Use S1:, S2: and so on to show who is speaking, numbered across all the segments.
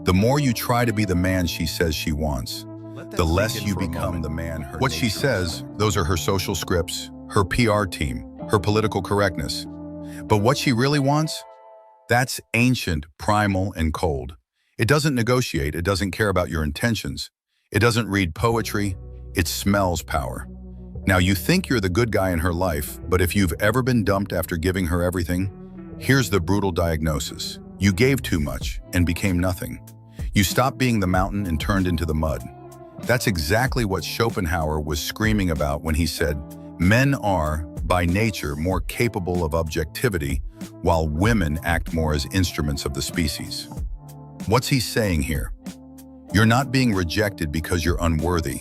S1: The more you try to be the man she says she wants, the less you become
S2: moment.
S1: the man her What she says, those are her social scripts, her PR team, her political correctness. But what she really wants? That's ancient, primal, and cold. It doesn't negotiate, it doesn't care about your intentions. It doesn't read poetry, it smells power. Now you think you're the good guy in her life, but if you've ever been dumped after giving her everything, here's the brutal diagnosis. You gave too much and became nothing. You stopped being the mountain and turned into the mud. That's exactly what Schopenhauer was screaming about when he said, men are, by nature, more capable of objectivity, while women act more as instruments of the species. What's he saying here? You're not being rejected because you're unworthy.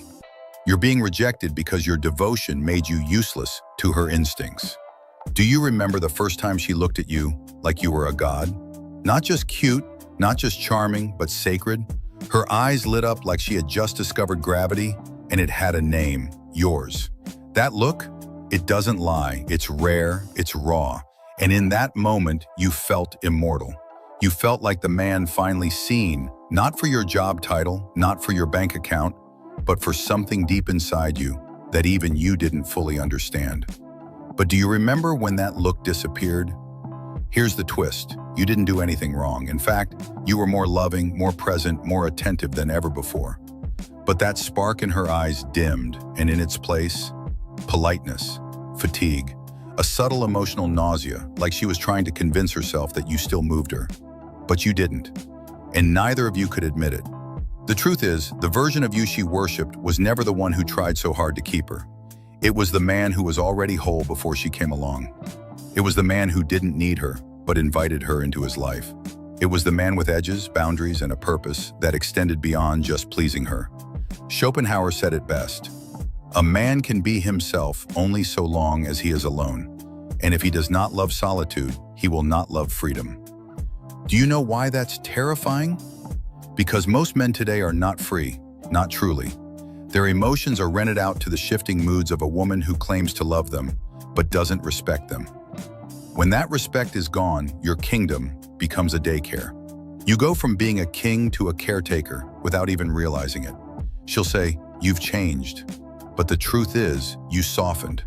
S1: You're being rejected because your devotion made you useless to her instincts. Do you remember the first time she looked at you like you were a god? Not just cute, not just charming, but sacred. Her eyes lit up like she had just discovered gravity, and it had a name, yours. That look, it doesn't lie, it's rare, it's raw. And in that moment, you felt immortal. You felt like the man finally seen, not for your job title, not for your bank account, but for something deep inside you that even you didn't fully understand. But do you remember when that look disappeared? Here's the twist. You didn't do anything wrong. In fact, you were more loving, more present, more attentive than ever before. But that spark in her eyes dimmed, and in its place, politeness, fatigue, a subtle emotional nausea, like she was trying to convince herself that you still moved her. But you didn't, and neither of you could admit it. The truth is, the version of you she worshipped was never the one who tried so hard to keep her. It was the man who was already whole before she came along. It was the man who didn't need her, but invited her into his life. It was the man with edges, boundaries, and a purpose that extended beyond just pleasing her. Schopenhauer said it best. A man can be himself only so long as he is alone. And if he does not love solitude, he will not love freedom. Do you know why that's terrifying? Because most men today are not free, not truly. Their emotions are rented out to the shifting moods of a woman who claims to love them, but doesn't respect them. When that respect is gone, your kingdom becomes a daycare. You go from being a king to a caretaker without even realizing it. She'll say, "You've changed." But the truth is, you softened.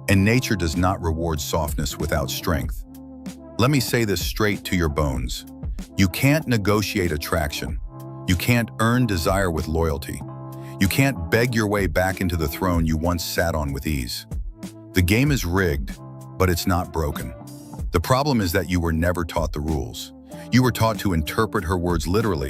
S1: And nature does not reward softness without strength. Let me say this straight to your bones. You can't negotiate attraction. You can't earn desire with loyalty. You can't beg your way back into the throne you once sat on with ease. The game is rigged, but it's not broken. The problem is that you were never taught the rules. You were taught to interpret her words literally.